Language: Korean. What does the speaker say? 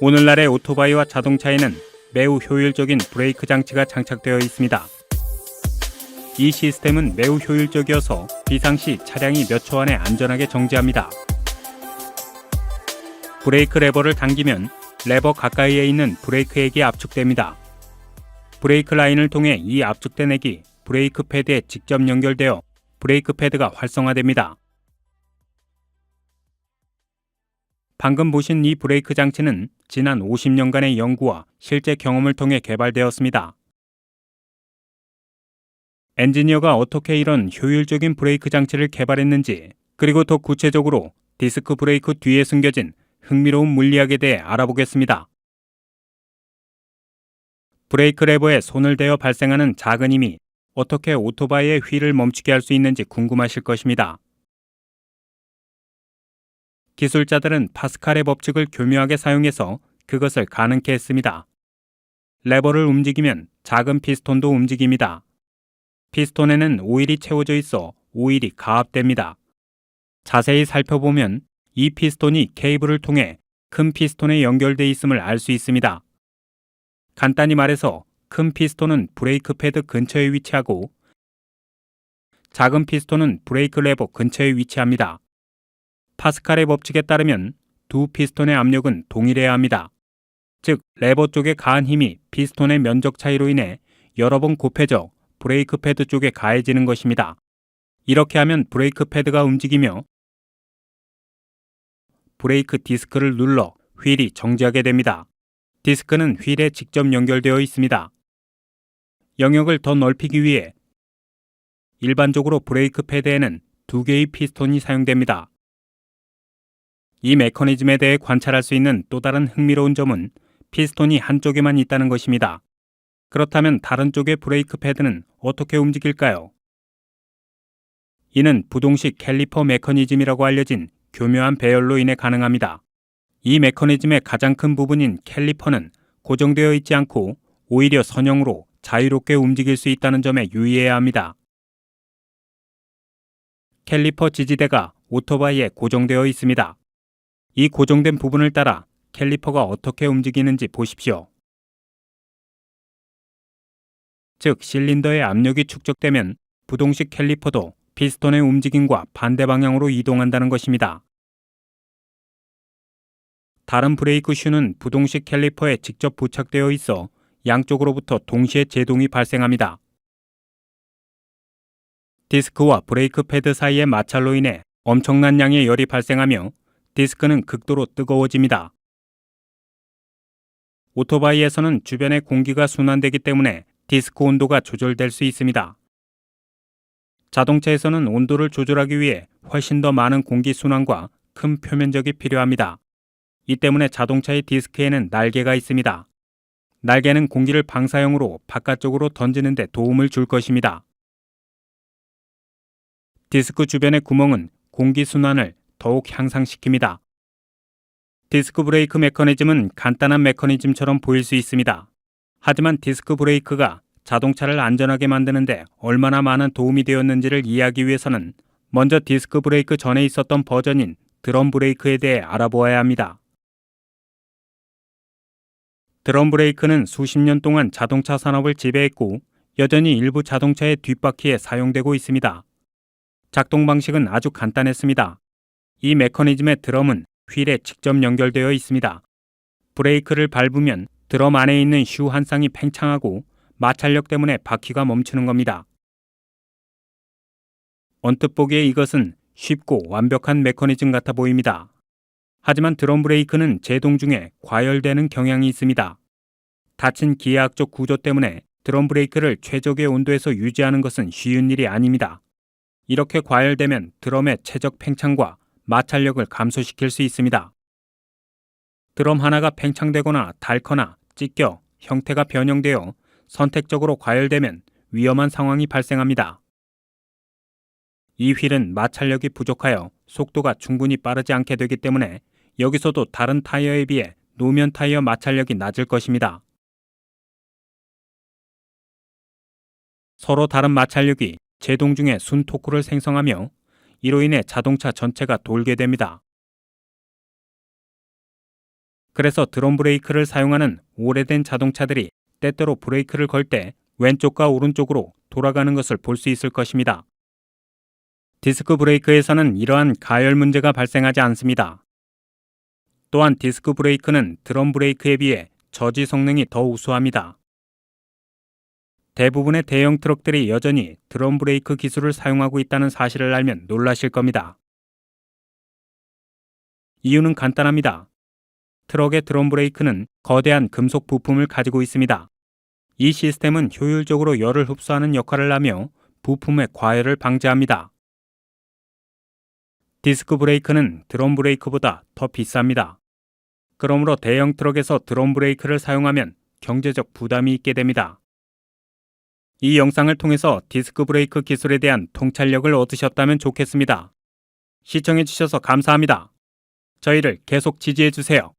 오늘날의 오토바이와 자동차에는 매우 효율적인 브레이크 장치가 장착되어 있습니다. 이 시스템은 매우 효율적이어서 비상시 차량이 몇 초 안에 안전하게 정지합니다. 브레이크 레버를 당기면 레버 가까이에 있는 브레이크 액이 압축됩니다. 브레이크 라인을 통해 이 압축된 액이 브레이크 패드에 직접 연결되어 브레이크 패드가 활성화됩니다. 방금 보신 이 브레이크 장치는 지난 50년간의 연구와 실제 경험을 통해 개발되었습니다. 엔지니어가 어떻게 이런 효율적인 브레이크 장치를 개발했는지, 그리고 더 구체적으로 디스크 브레이크 뒤에 숨겨진 흥미로운 물리학에 대해 알아보겠습니다. 브레이크 레버에 손을 대어 발생하는 작은 힘이 어떻게 오토바이의 휠을 멈추게 할 수 있는지 궁금하실 것입니다. 기술자들은 파스칼의 법칙을 교묘하게 사용해서 그것을 가능케 했습니다. 레버를 움직이면 작은 피스톤도 움직입니다. 피스톤에는 오일이 채워져 있어 오일이 가압됩니다. 자세히 살펴보면 이 피스톤이 케이블을 통해 큰 피스톤에 연결돼 있음을 알 수 있습니다. 간단히 말해서 큰 피스톤은 브레이크 패드 근처에 위치하고 작은 피스톤은 브레이크 레버 근처에 위치합니다. 파스칼의 법칙에 따르면 두 피스톤의 압력은 동일해야 합니다. 즉, 레버 쪽에 가한 힘이 피스톤의 면적 차이로 인해 여러 번 곱해져 브레이크 패드 쪽에 가해지는 것입니다. 이렇게 하면 브레이크 패드가 움직이며 브레이크 디스크를 눌러 휠이 정지하게 됩니다. 디스크는 휠에 직접 연결되어 있습니다. 영역을 더 넓히기 위해 일반적으로 브레이크 패드에는 두 개의 피스톤이 사용됩니다. 이 메커니즘에 대해 관찰할 수 있는 또 다른 흥미로운 점은 피스톤이 한쪽에만 있다는 것입니다. 그렇다면 다른 쪽의 브레이크 패드는 어떻게 움직일까요? 이는 부동식 캘리퍼 메커니즘이라고 알려진 교묘한 배열로 인해 가능합니다. 이 메커니즘의 가장 큰 부분인 캘리퍼는 고정되어 있지 않고 오히려 선형으로 자유롭게 움직일 수 있다는 점에 유의해야 합니다. 캘리퍼 지지대가 오토바이에 고정되어 있습니다. 이 고정된 부분을 따라 캘리퍼가 어떻게 움직이는지 보십시오. 즉, 실린더의 압력이 축적되면 부동식 캘리퍼도 피스톤의 움직임과 반대 방향으로 이동한다는 것입니다. 다른 브레이크 슈는 부동식 캘리퍼에 직접 부착되어 있어 양쪽으로부터 동시에 제동이 발생합니다. 디스크와 브레이크 패드 사이의 마찰로 인해 엄청난 양의 열이 발생하며 디스크는 극도로 뜨거워집니다. 오토바이에서는 주변의 공기가 순환되기 때문에 디스크 온도가 조절될 수 있습니다. 자동차에서는 온도를 조절하기 위해 훨씬 더 많은 공기 순환과 큰 표면적이 필요합니다. 이 때문에 자동차의 디스크에는 날개가 있습니다. 날개는 공기를 방사형으로 바깥쪽으로 던지는 데 도움을 줄 것입니다. 디스크 주변의 구멍은 공기 순환을 더욱 향상시킵니다. 디스크 브레이크 메커니즘은 간단한 메커니즘처럼 보일 수 있습니다. 하지만 디스크 브레이크가 자동차를 안전하게 만드는데 얼마나 많은 도움이 되었는지를 이해하기 위해서는 먼저 디스크 브레이크 전에 있었던 버전인 드럼 브레이크에 대해 알아보아야 합니다. 드럼 브레이크는 수십 년 동안 자동차 산업을 지배했고 여전히 일부 자동차의 뒷바퀴에 사용되고 있습니다. 작동 방식은 아주 간단했습니다. 이 메커니즘의 드럼은 휠에 직접 연결되어 있습니다. 브레이크를 밟으면 드럼 안에 있는 슈 한 쌍이 팽창하고 마찰력 때문에 바퀴가 멈추는 겁니다. 언뜻 보기에 이것은 쉽고 완벽한 메커니즘 같아 보입니다. 하지만 드럼 브레이크는 제동 중에 과열되는 경향이 있습니다. 닫힌 기하학적 구조 때문에 드럼 브레이크를 최적의 온도에서 유지하는 것은 쉬운 일이 아닙니다. 이렇게 과열되면 드럼의 최적 팽창과 마찰력을 감소시킬 수 있습니다. 드럼 하나가 팽창되거나 닳거나 찢겨 형태가 변형되어 선택적으로 과열되면 위험한 상황이 발생합니다. 이 휠은 마찰력이 부족하여 속도가 충분히 빠르지 않게 되기 때문에 여기서도 다른 타이어에 비해 노면 타이어 마찰력이 낮을 것입니다. 서로 다른 마찰력이 제동 중에 순 토크를 생성하며 이로 인해 자동차 전체가 돌게 됩니다. 그래서 드럼 브레이크를 사용하는 오래된 자동차들이 때때로 브레이크를 걸 때 왼쪽과 오른쪽으로 돌아가는 것을 볼 수 있을 것입니다. 디스크 브레이크에서는 이러한 가열 문제가 발생하지 않습니다. 또한 디스크 브레이크는 드럼 브레이크에 비해 저지 성능이 더 우수합니다. 대부분의 대형 트럭들이 여전히 드럼 브레이크 기술을 사용하고 있다는 사실을 알면 놀라실 겁니다. 이유는 간단합니다. 트럭의 드럼 브레이크는 거대한 금속 부품을 가지고 있습니다. 이 시스템은 효율적으로 열을 흡수하는 역할을 하며 부품의 과열을 방지합니다. 디스크 브레이크는 드럼 브레이크보다 더 비쌉니다. 그러므로 대형 트럭에서 드럼 브레이크를 사용하면 경제적 부담이 있게 됩니다. 이 영상을 통해서 디스크 브레이크 기술에 대한 통찰력을 얻으셨다면 좋겠습니다. 시청해주셔서 감사합니다. 저희를 계속 지지해주세요.